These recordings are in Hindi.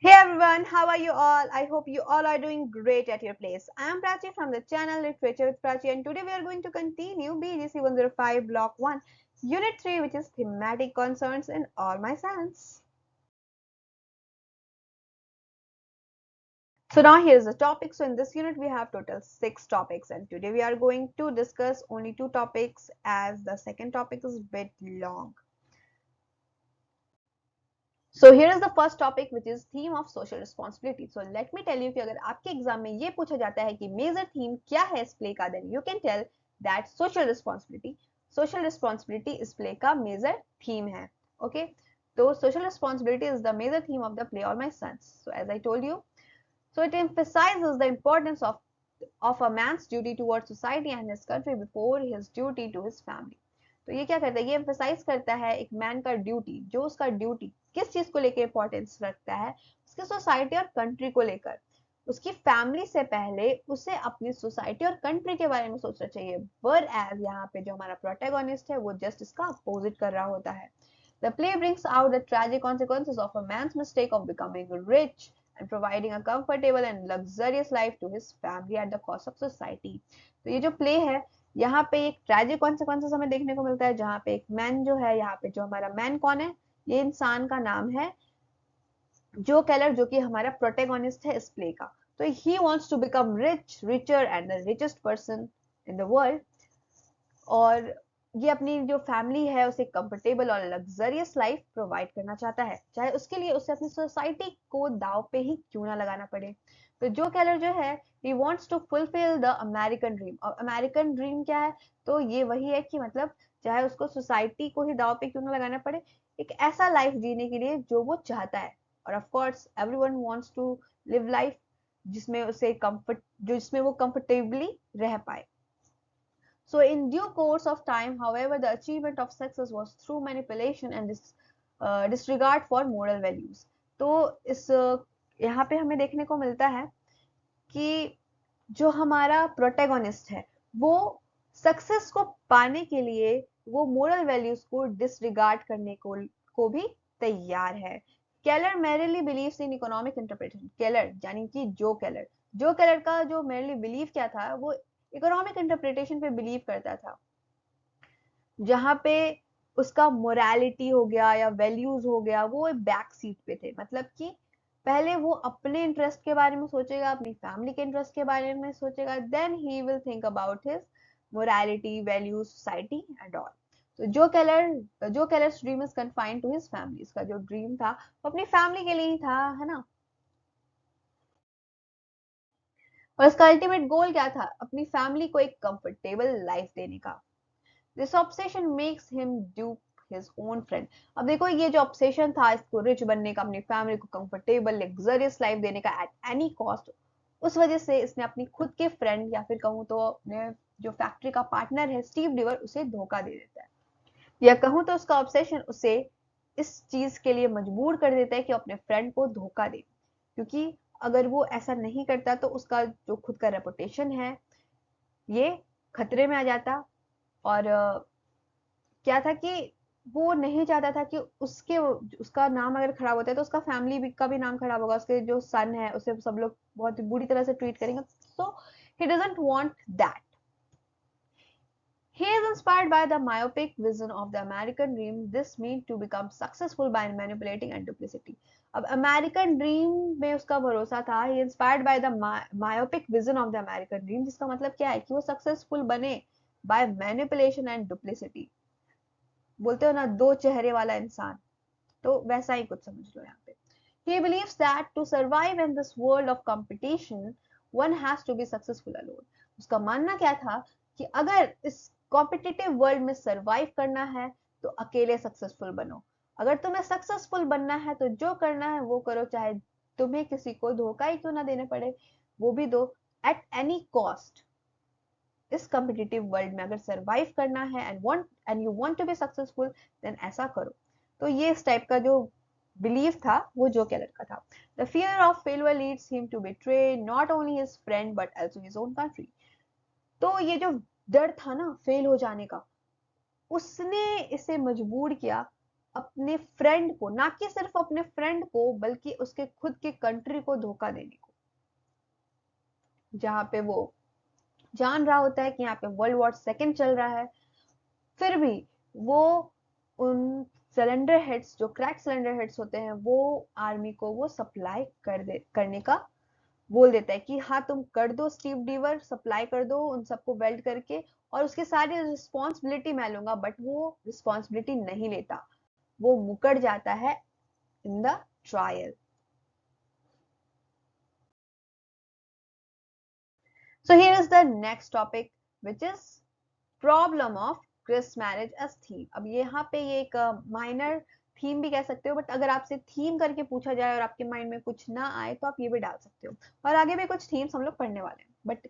Hey everyone, how are you all? I hope you all are doing great at your place. I am Prachi from the channel Literature with Prachi, and today we are going to continue BGC 105 Block 1, Unit 3, which is Thematic Concerns in All My Sense. So now here's the topic. So in this unit we have total 6 topics, and today we are going to discuss only 2 topics as the second topic is a bit long. So here is the first topic which is theme of social responsibility. So let me tell you कि अगर आपके एग्जाम में ये पूछा जाता है कि मेजर थीम क्या है इस प्ले का, then you can tell that social responsibility. Social responsibility इस प्ले का मेजर थीम है. Okay, तो social responsibility is the major theme of the play All My Sons. So as I told you, so it emphasizes the importance of a man's duty towards society and his country before his duty to his family. तो ये क्या करता है, ये एम्फेसाइज करता है एक मैन का ड्यूटी, जो उसका ड्यूटी किस चीज को लेकर इंपॉर्टेंस रखता है, उसके सोसाइटी और कंट्री को लेकर. उसकी फैमिली से पहले उसे अपनी सोसाइटी और कंट्री के बारे में सोचना चाहिए. वर एज यहाँ पे जो हमारा प्रोटैगोनिस्ट है वो जस्ट इसका अपोजिट कर रहा होता है. The play brings out the tragic consequences of a man's mistake of becoming rich and providing a comfortable and luxurious life to his family at the cost of society. तो ये जो प्ले है यहाँ पे एक ट्रेजिक कॉन्सिक्वेंसेस हमें देखने को मिलता है, जहाँ पे एक मैन जो है, यहाँ पे जो हमारा मैन कौन है, ये इंसान का नाम है जो केलर, जो कि हमारा प्रोटेगोनिस्ट है इस प्ले का. तो he wants to become richer and the richest person in the world, और ये अपनी जो फैमिली है उसे कंफर्टेबल और लग्जरियस लाइफ प्रोवाइड करना चाहता है, चाहे उसके लिए उसे अपनी सोसाइटी को दाव पे ही क्यों ना लगाना पड़े. तो जो केलर जो है, he wants to fulfil the American dream. और अमेरिकन ड्रीम क्या है, तो ये वही है कि मतलब चाहे उसको सोसाइटी को ही दाव पे क्यों ना लगाना पड़े, एक ऐसा लाइफ जीने के लिए जो वो चाहता है. और of course everyone wants to live life जिसमें उसे कंफर्ट, जो जिसमें वो कंफर्टेबली रह पाए. So in due course of time, however, the achievement of success was through manipulation and disregard for moral values. तो इस यहाँ पे हमें देखने को मिलता है कि जो हमारा प्रोटेगोनिस्ट है वो सक्सेस को पाने के लिए वो मोरल वैल्यूज को डिसरिगार्ड करने को भी तैयार है. Keller merrily believes in economic interpretation. Keller यानी कि जो केलर का जो मेरिली बिलीव क्या था, वो इकोनॉमिक इंटरप्रिटेशन पे बिलीव करता था, जहां पे उसका मोरालिटी हो गया या वैल्यूज हो गया वो बैक सीट पे थे. मतलब कि पहले वो अपने इंटरेस्ट के बारे में सोचेगा, अपनी फैमिली के इंटरेस्ट के बारे में सोचेगा, then he will think about his morality, values, society and all. तो जो Keller's dream is confined to his family. इसका जो ड्रीम था वो अपनी फैमिली के लिए ही था, है ना. और इसका अल्टीमेट गोल क्या था, अपनी फैमिली को एक कंफर्टेबल लाइफ देने का. This obsession makes him dupe his own friend. अब देखो ये जो ऑब्सेशन था इसको रिच बनने का, अपनी फैमिली को कंफर्टेबल लग्जरियस लाइफ देने का एट एनी कॉस्ट, उस वजह से इसने अपनी खुद के फ्रेंड या फिर कहूँ तो अपने जो फैक्ट्री का पार्टनर है स्टीव डिवर, उसे धोखा दे देता है. या कहूँ तो उसका ऑब्सेशन उसे इस चीज के लिए मजबूर कर देता है कि अपने फ्रेंड को धोखा दे, क्योंकि अगर वो ऐसा नहीं करता तो उसका जो खुद का रेपुटेशन है ये खतरे में आ जाता. और क्या था कि वो नहीं चाहता था कि उसका नाम अगर खराब होता है तो उसका फैमिली का भी नाम खराब होगा, उसके जो सन है उसे सब लोग बहुत बुरी तरह से ट्रीट करेंगे. So he doesn't want that. He is inspired by the myopic vision of the American dream. This means to become successful by manipulating and duplicity. अब अमेरिकन ड्रीम में उसका भरोसा था. He inspired by the myopic vision of the American dream, जिसका मतलब क्या है कि वो सक्सेसफुल बने by manipulation and duplicity. बोलते हो ना दो चेहरे वाला इंसान, तो वैसा ही कुछ समझ लो यहाँ पे. He believes that to survive in this world of competition, one has to be successful alone. उसका मानना क्या था कि अगर इस कॉम्पिटिटिव वर्ल्ड में सरवाइव करना है तो अकेले सक्सेसफुल बनो. अगर तुम्हें सक्सेसफुल बनना है तो जो करना है वो करो, चाहे तुम्हें किसी को धोखा ही क्यों ना देने पड़े, वो भी दो एट एनी कॉस्ट. इस कॉम्पिटिटिव वर्ल्ड में अगर सरवाइव करना है and you want to be successful, then ऐसा करो. तो ये इस टाइप का जो बिलीव था वो जो केलर का था. The fear of failure leads him to betray not only his friend but also his own country. तो ये जो डर था ना फेल हो जाने का, उसने इसे मजबूर किया अपने फ्रेंड को, ना कि सिर्फ अपने फ्रेंड को बल्कि उसके खुद के कंट्री को धोखा देने को, जहां पे वो जान रहा होता है कि यहाँ पे वर्ल्ड वॉर सेकेंड चल रहा है, फिर भी वो उन सिलेंडर हेड्स, जो क्रैक सिलेंडर हेड्स होते हैं, वो आर्मी को वो सप्लाई करने का बोल देता है कि हाँ तुम कर दो स्टीव डीवर, सप्लाई कर दो उन सबको वेल्ड करके, और उसकी सारी रिस्पॉन्सिबिलिटी मैं लूंगा। बट वो रिस्पॉन्सिबिलिटी नहीं लेता, वो मुकर जाता है in the trial. So here is the next topic, which is problem of Chris marriage as theme। अब यहाँ पे ये एक माइनर थीम भी कह सकते हो, बट अगर आपसे थीम करके पूछा जाए और आपके माइंड में कुछ ना आए तो आप ये भी डाल सकते हो। और आगे भी कुछ थीम्स हम लोग पढ़ने वाले हैं, बट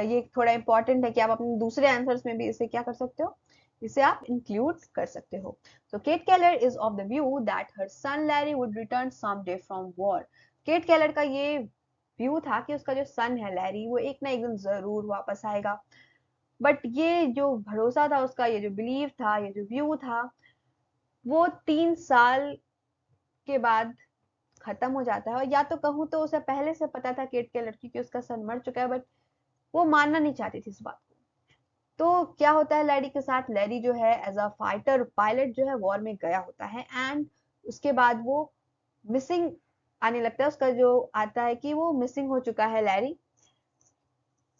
ये थोड़ा इंपॉर्टेंट है कि आप अपने दूसरे आंसर्स में भी इसे क्या कर सकते हो, इसे आप इंक्लूड कर सकते हो। So Kate Keller is of the view that her son Larry would return someday from war। Kate Keller का ये व्यू था कि उसका जो सन है लैरी, वो एक ना एक दिन जरूर वापस आएगा। बट ये जो भरोसा था उसका, ये जो बिलीव था, ये जो व्यू था, वो 3 साल के बाद खत्म हो जाता है। और या तो कहूँ तो उसे पहले से पता था केट के लड़की कि उसका सन मर चुका है, बट वो मानना नहीं चाहती थी इस बात को। तो क्या होता है लैरी के साथ, लैरी जो है एज अ फाइटर पायलट जो है वॉर में गया होता है, एंड उसके बाद वो मिसिंग आने लगता है। उसका जो आता है कि वो मिसिंग हो चुका है लैरी।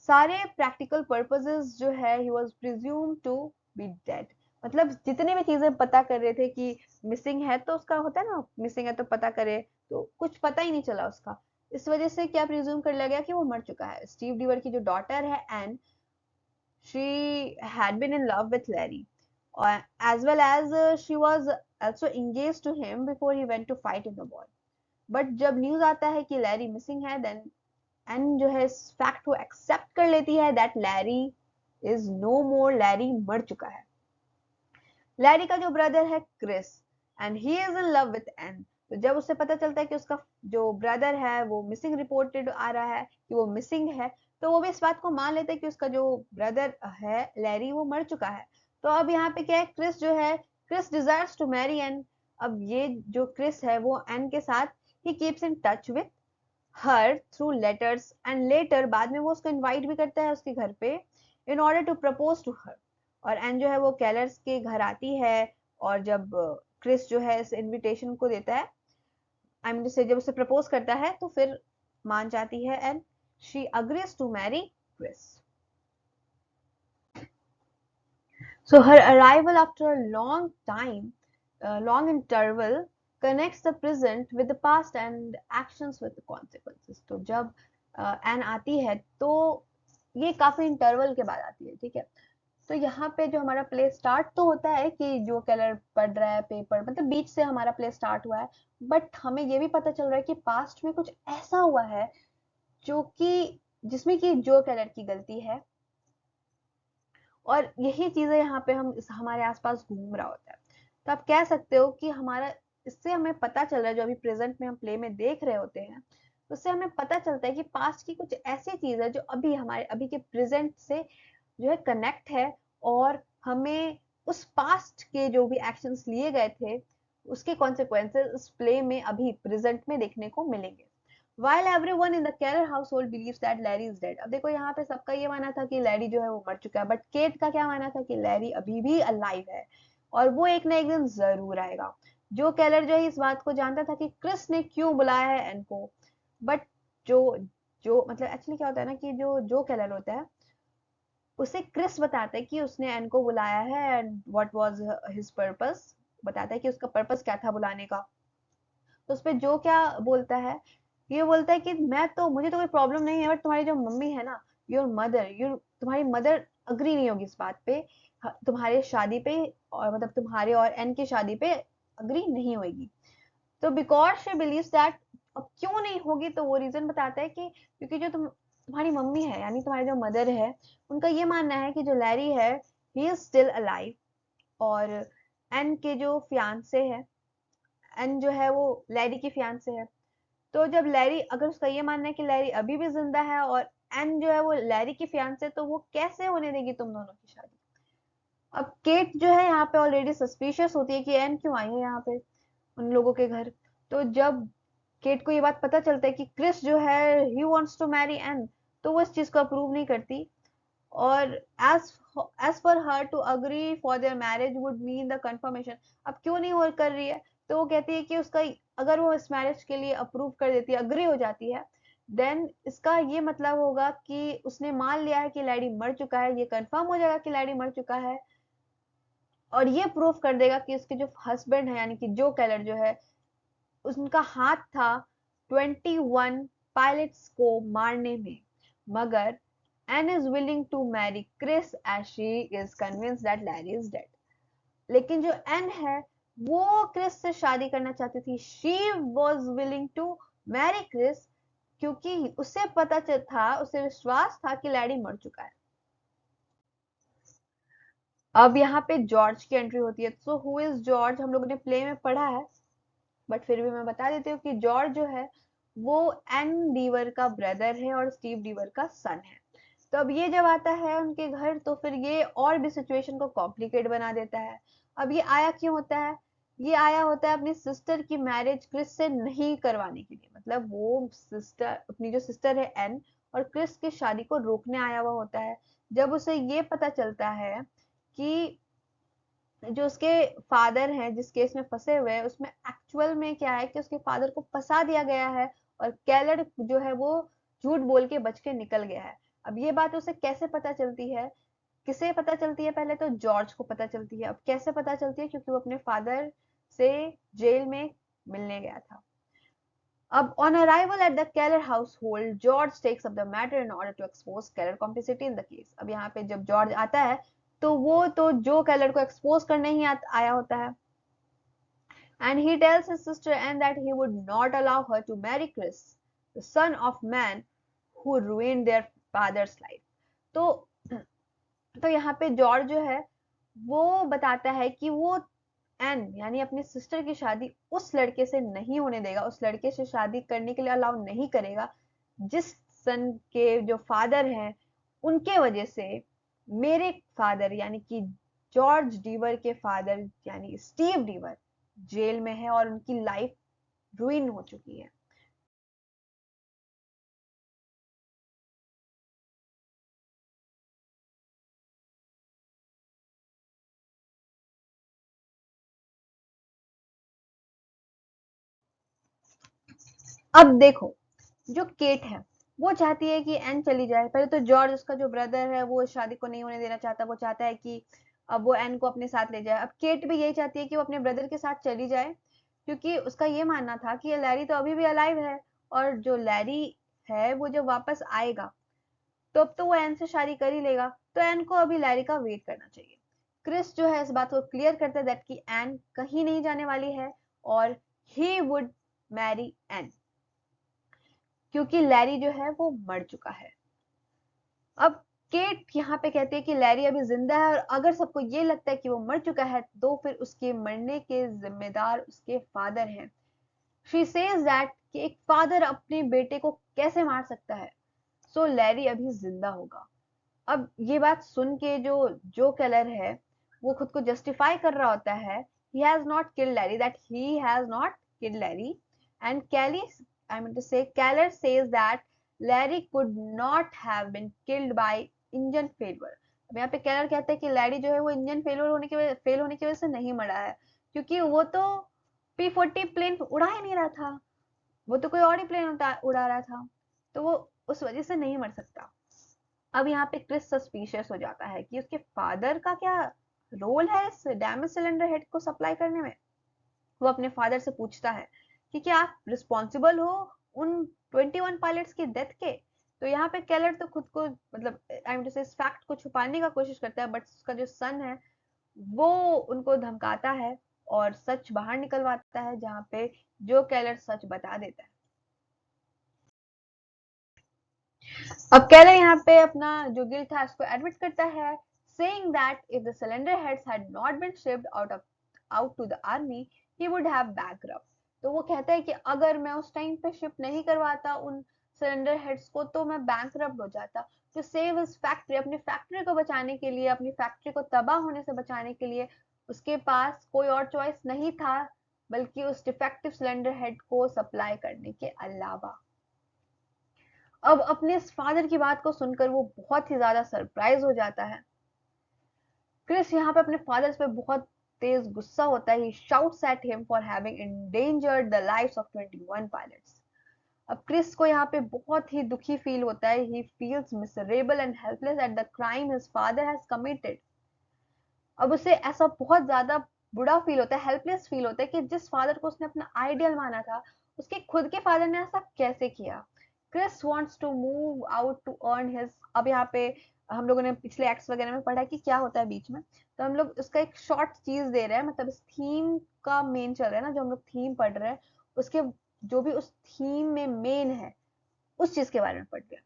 सारे प्रैक्टिकल पर्पसेस जो है he was presume to be dead. मतलब जितनी भी चीजें पता कर रहे थे कि मिसिंग है, तो उसका होता है ना, मिसिंग है तो पता करे, तो कुछ पता ही नहीं चला उसका। इस वजह से क्या प्रिज्यूम कर लिया गया कि वो मर चुका है। स्टीव डीवर की जो डॉटर है Ann, she had been in love with Larry, as well as she was also engaged to him before he went to fight in the war। But जब न्यूज आता है कि लैरी मिसिंग है, देन एंड जो है इस फैक्ट को एक्सेप्ट कर लेती है that Larry is no more, Larry मर चुका है। लैरी का जो ब्रदर है Chris, and he is in love with Ann. तो जब उसे पता चलता है कि उसका जो ब्रदर है वो मिसिंग रिपोर्टेड आ रहा है कि वो मिसिंग है, तो वो भी इस बात को मान लेते हैं कि उसका जो ब्रदर है लैरी वो मर चुका है। तो अब यहाँ पे क्या है, क्रिस जो है, Chris desires to marry Ann. अब ये जो क्रिस है वो एन के साथ ही keeps in touch with her through letters, and letter बाद में वो उसको इनवाइट भी करता है उसके घर पे in order to propose to her. और एन जो है वो कैलर्स के घर आती है, और जब क्रिस जो है इस इनविटेशन को देता है, आई मीन जब उसे प्रपोज करता है, तो फिर मान जाती है and she agrees to marry Chris. So her arrival after a long interval connects the present with the past and actions with the consequences। तो जब एन आती है तो ये काफी इंटरवल के बाद आती है, ठीक है। तो यहाँ पे जो हमारा प्ले स्टार्ट तो होता है कि जो कलर पढ़ रहा है पेपर, मतलब बीच से हमारा प्ले स्टार्ट हुआ है, बट हमें ये भी पता चल रहा है कि पास्ट में कुछ ऐसा हुआ है जो कि जिसमें कि जो कलर की गलती है, और यही चीजें यहाँ पे हम हमारे आसपास घूम रहा होता है। तो आप कह सकते हो कि हमारा, इससे हमें पता चल रहा है, जो अभी प्रेजेंट में हम प्ले में देख रहे होते हैं, उससे हमें पता चलता है कि पास्ट की कुछ ऐसी चीज है जो अभी हमारे अभी के प्रेजेंट से जो है कनेक्ट है, और हमें उस पास्ट के जो भी एक्शंस लिए गए थे उसके कॉन्सिक्वेंसेस इस प्ले में अभी प्रेजेंट में देखने को मिलेंगे। While everyone in the Keller household believes that Larry is dead। अब देखो यहाँ पे सबका ये माना था कि लैरी जो है वो मर चुका है, बट केट का क्या माना था कि लैरी अभी भी अलाइव है और वो एक ना एक दिन जरूर आएगा। जो केलर जो है इस बात को जानता था कि क्रिस ने क्यों बुलाया है एन को, बट जो जो मतलब एक्चुअली क्या होता है ना कि जो केलर होता है उसे क्रिस बताता है कि उसने एन को बुलाया है and what was his purpose, बताता है कि उसका पर्पस क्या था बुलाने का। तो उस पे जो क्या बोलता है, ये बोलता है कि मैं तो, मुझे तो कोई प्रॉब्लम नहीं है, बट तुम्हारी जो मम्मी है ना, योर तुम्हारी मदर अग्री नहीं होगी इस बात पे, तुम्हारे शादी पे, और मतलब तुम्हारे और एन की शादी पे अग्री नहीं होगी। तो बिकॉज शी बिलीव्स दैट, अब क्यों नहीं होगी, तो वो रीजन बताता है कि क्योंकि जो तुम्हारी मम्मी है यानी तुम्हारी जो मदर है, उनका ये मानना है कि जो लैरी है ही इज स्टिल अलाइव, और एन के जो फियांसे है, एन जो है वो लैरी की फियांसे है। तो जब लैरी, अगर उसका ये मानना है कि लैरी अभी भी जिंदा है और एन जो है वो लैरी की फियांसे, तो वो कैसे होने देगी तुम दोनों की शादी। अब केट जो है यहाँ पे ऑलरेडी सस्पिशियस होती है कि एन क्यों आई है यहाँ पे उन लोगों के घर। तो जब केट को ये बात पता चलता है कि क्रिस जो है he wants to marry Ann, तो वो इस चीज को अप्रूव नहीं करती। और as as for her to agree for their marriage would mean the confirmation. अब क्यों नहीं हो कर रही है, तो वो कहती है कि उसका अगर वो इस मैरिज के लिए अप्रूव कर देती है, अग्री हो जाती है, देन इसका ये मतलब होगा कि उसने मान लिया है कि लैडी मर चुका है, ये कंफर्म हो जाएगा कि लैडी मर चुका है। और ये प्रूफ कर देगा कि उसके जो हस्बैंड है यानी कि जो केलर जो है उनका हाथ था 21 पायलट्स को मारने में। मगर Ann is willing to marry Chris as she is convinced that Larry is dead. लेकिन जो एन है वो क्रिस से शादी करना चाहती थी। She was willing to marry Chris क्योंकि उसे पता था, उसे विश्वास था कि लैडी मर चुका है। अब यहाँ पे जॉर्ज की एंट्री होती है। सो हु इज जॉर्ज हम लोगों ने प्ले में पढ़ा है, बट फिर भी मैं बता देती हूँ कि जॉर्ज जो है वो एन डीवर का ब्रदर है और स्टीव डीवर का सन है। तो अब ये जब आता है उनके घर तो फिर ये और भी सिचुएशन को कॉम्प्लिकेट बना देता है। अब ये आया क्यों होता है, ये आया होता है अपनी सिस्टर की मैरिज क्रिस से नहीं करवाने के लिए। मतलब वो सिस्टर, अपनी जो सिस्टर है एन, और क्रिस की शादी को रोकने आया हुआ होता है। जब उसे ये पता चलता है कि जो उसके फादर हैं जिस केस में फंसे हुए हैं उसमें एक्चुअल में क्या है कि उसके फादर को फंसा दिया गया है और कैलर जो है वो झूठ बोल के बच के निकल गया है। अब ये बात उसे कैसे पता चलती है, किसे पता चलती है, पहले तो जॉर्ज को पता चलती है। अब कैसे पता चलती है, क्योंकि वो अपने फादर से जेल में मिलने गया था। अब on arrival at the Keller household, George takes up the matter in order to expose Keller complicity in the case। अब यहाँ पे जब जॉर्ज आता है तो वो तो जो केलर को एक्सपोज करने ही आया होता है। And he tells his sister Anne that he would not allow her to marry Chris, the son of man who ruined their father's life। तो यहाँ पे जॉर्ज जो है वो बताता है कि वो एन यानी अपनी सिस्टर की शादी उस लड़के से नहीं होने देगा, उस लड़के से शादी करने के लिए अलाउ नहीं करेगा जिस सन के जो फादर हैं उनके वजह से मेरे फादर यानी कि जॉर्ज डीवर के फादर यानी स्टीव डीवर जेल में है और उनकी लाइफ रुइन हो चुकी है। अब देखो, जो केट है वो चाहती है कि एन चली जाए। पहले तो जॉर्ज उसका जो ब्रदर है वो इस शादी को नहीं होने देना चाहता, वो चाहता है कि अब वो एन को अपने साथ ले जाए। अब केट भी यही चाहती है कि वो अपने ब्रदर के साथ चली जाए, क्योंकि उसका ये मानना था कि लैरी तो अभी भी अलाइव है और जो लैरी है वो जब वापस आएगा तो अब तो वो एन से शादी कर ही लेगा, तो एन को अभी लैरी का वेट करना चाहिए। क्रिस जो है इस बात को क्लियर करता है दैट कि एन कहीं नहीं जाने वाली है और ही वुड मैरी एन, क्योंकि लैरी जो है वो मर चुका है। अब केट यहाँ पे कहती है कि लैरी अभी जिंदा है और अगर सबको ये लगता है कि वो मर चुका है तो फिर उसके मरने के जिम्मेदार उसके फादर हैं। शी सेज दैट कि एक फादर अपने बेटे को कैसे मार सकता है, सो लैरी अभी जिंदा होगा। अब ये बात सुन के जो केलर है वो खुद को जस्टिफाई कर रहा होता है। he has not killed Larry, that he has not killed Larry, and Kelly, I mean to say Keller says that Larry could not have been killed by engine failure। अब यहाँ पे केलर कहता है कि लैरी जो है वो इंजन फेल होने की वजह से नहीं मरा है, क्योंकि वो तो P40 प्लेन उड़ा ही नहीं रहा था, वो तो कोई और ही प्लेन उड़ा रहा था, तो वो उस वजह से नहीं मर सकता। अब यहाँ पे क्रिस सस्पिशियस हो जाता है कि उसके फादर का क्या रोल है इस डैमेज सिलेंडर हेड को सप्लाई करने में। वो अपने फादर से पूछता है कि क्या आप रिस्पॉन्सिबल हो उन 21 पायलट्स की डेथ के। तो यहाँ पे केलर तो खुद को मतलब आई मीन टू से इस फैक्ट को छुपाने का कोशिश करता है, बट उसका जो सन है वो उनको धमकाता है और सच बाहर निकलवाता है, जहाँ पे जो केलर सच बता देता है। अब केलर यहाँ पे अपना जो गिल्ट था उसको एडमिट करता है, saying that if the cylinder heads had not been shipped out to the army, he would have bankrupt। तो वो कहता है कि अगर मैं उस टाइम पे शिप नहीं करवाता उन सिलेंडर हेड्स को तो मैं बैंकरप्ट हो जाता। टू सेव हिज फैक्ट्री, अपनी फैक्ट्री को बचाने के लिए, अपनी फैक्ट्री को तबाह होने से बचाने के लिए उसके पास कोई और चॉइस नहीं था बल्कि उस डिफेक्टिव सिलेंडर हेड को सप्लाई करने के अलावा। अब अपने इस फादर की बात को सुनकर वो बहुत ही ज्यादा सरप्राइज हो जाता है। क्रिस यहाँ पे अपने फादर पे बहुत तेज गुस्सा होता है। He shouts at him for having endangered the lives of 21 pilots. अब क्रिस को यहाँ पे बहुत ही दुखी फील होता है। He feels miserable and helpless at the crime his father has committed. अब उसे ऐसा बहुत ज्यादा बुरा फील होता है, हेल्पलेस फील होता है कि जिस फादर को उसने अपना आइडियल माना था, उसके खुद के फादर ने ऐसा कैसे किया। Chris wants to move out to earn his, अब यहाँ पे हम लोगों ने पिछले एक्ट्स वगैरह में पढ़ा कि क्या होता है बीच में, तो हम लोग उसका एक शॉर्ट चीज दे रहे हैं, मतलब इस थीम का मेन चल रहा है ना, जो हम लोग थीम पढ़ रहे हैं उसके जो भी उस थीम में मेन है उस चीज के बारे में पढ़ रहे हैं।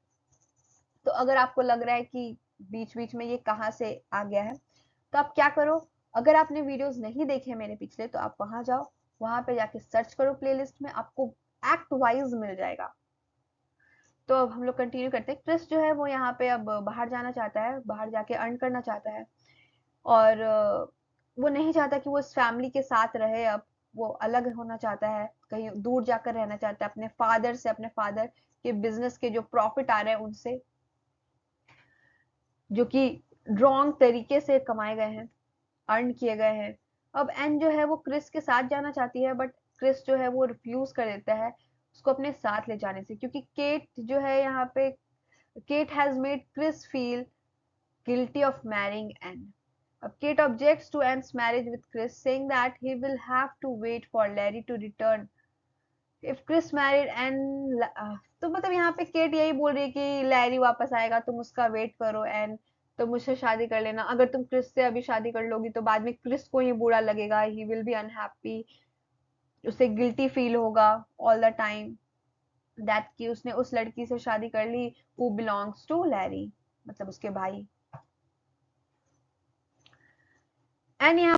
तो अगर आपको लग रहा है कि बीच बीच में ये कहाँ से आ गया है, तो आप क्या करो, अगर आपने वीडियोस नहीं देखे मेरे पिछले तो आप वहां जाओ, वहां पे जाके सर्च करो प्लेलिस्ट में, आपको एक्ट वाइज मिल जाएगा। तो अब हम लोग कंटिन्यू करते हैं। क्रिस जो है वो यहाँ पे अब बाहर जाना चाहता है, बाहर जाके अर्न करना चाहता है, और वो नहीं चाहता कि वो इस फैमिली के साथ रहे। अब वो अलग होना चाहता है, कहीं दूर जाकर रहना चाहता है अपने फादर से, अपने फादर के बिजनेस के जो प्रॉफिट आ रहे हैं उनसे, जो कि रॉन्ग तरीके से कमाए गए हैं, अर्न किए गए हैं। अब एन जो है वो क्रिस के साथ जाना चाहती है, बट क्रिस जो है वो रिफ्यूज कर देता है उसको अपने साथ ले जाने से, क्योंकि केट जो है यहाँ पे, Kate has made Chris feel guilty of marrying Anne. Kate objects to Anne's marriage with Chris, saying that he will have to wait for Larry to return. If Chris married Anne, तो मतलब यहाँ पे केट यही बोल रही है कि लैरी वापस आएगा, तुम उसका वेट करो एंड तुम मुझसे शादी कर लेना। अगर तुम क्रिस से अभी शादी कर लोगी तो बाद में क्रिस को ही बुरा लगेगा, ही विल बी अनहैप्पी, उसे गिल्टी फील होगा ऑल द टाइम दैट कि उसने उस लड़की से शादी कर ली हु बिलोंग्स टू लैरी, मतलब उसके भाई। एंड यहाँ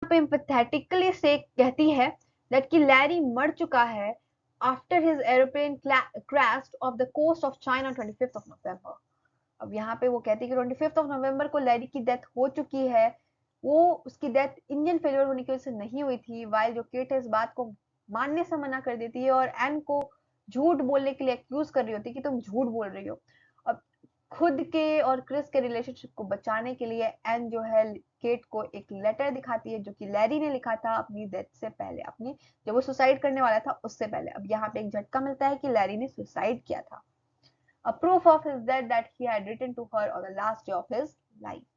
पे एम्पैथेटिकली से कहती है दैट कि लैरी मर चुका है after his aeroplane crashed off the coast of China 25th of November. अब यहाँ पे वो कहती है कि 25th ऑफ नवंबर को लैरी की डेथ हो चुकी है। वो उसकी डेथ इंजन फेलियर होने की वजह से नहीं हुई थी, वाइल जो केट है इस बात को मानने से मना कर देती है और एन को झूठ बोलने के लिए एक्यूज कर रही होती है कि तुम झूठ बोल रही हो। अब खुद के और क्रिस के रिलेशनशिप को बचाने के लिए एन जो है केट को एक लेटर दिखाती है जो कि लैरी ने लिखा था अपनी डेथ से पहले, अपनी जब वो सुसाइड करने वाला था उससे पहले। अब यहाँ पे एक झटका मिलता है कि लैरी ने सुसाइड किया था, a proof of his death that he had written to her on the last day of his life.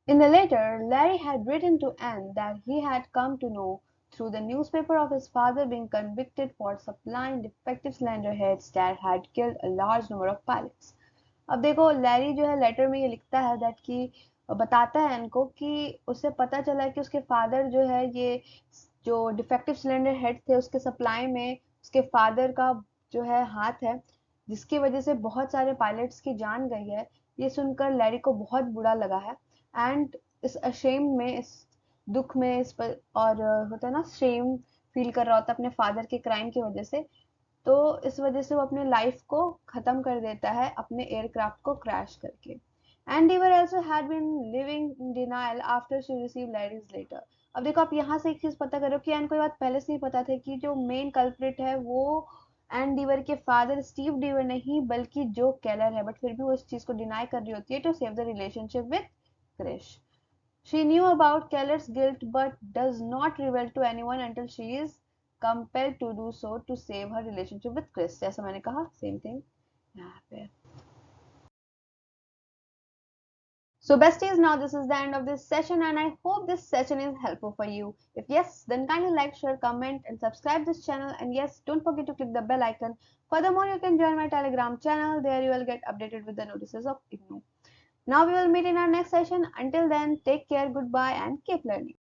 In the letter, Larry had written to Anne that he had come to know through the newspaper of his father being convicted for supplying defective cylinder heads that had killed a large number of pilots. अब देखो लैरी जो है लेटर में ये लिखता है दैट कि बताता है इनको कि उसे पता चला कि उसके फादर जो है ये जो डिफेक्टिव सिलेंडर हेड थे उसके सप्लाई में उसके फादर का जो है हाथ है, जिसकी वजह से बहुत सारे पायलट्स की जान गई है। ये सुनकर लैरी को बहुत बुरा लगा है एंड इस अशेम में, इस दुख में, इस पर और होता है ना शेम फील कर रहा होता है अपने फादर के क्राइम की वजह से। तो इस वजह से वो अपने लाइफ को खत्म कर देता है अपने एयरक्राफ्ट को क्रैश करके। And Deaver also had been living in denial after she received Larry's letter. अब देखो आप यहाँ से एक चीज पता करो कि एन को ये बात पहले से ही पता था कि जो मेन कल्प्रिट है वो एन डीवर के फादर स्टीव डीवर नहीं बल्कि जो केलर है, बट फिर भी वो इस चीज को डिनाई कर रही होती है to save the relationship with Chris. She knew about Keller's guilt but does not reveal to anyone until she is compelled to do so to save her relationship with Chris. जैसा मैंने कहा same thing यहाँ पे। So besties, now this is the end of this session and I hope this session is helpful for you. If yes, then kindly like, share, comment and subscribe this channel, and yes, don't forget to click the bell icon. Furthermore, you can join my Telegram channel. There you will get updated with the notices of IGNOU. Now we will meet in our next session. Until then, take care, goodbye and keep learning.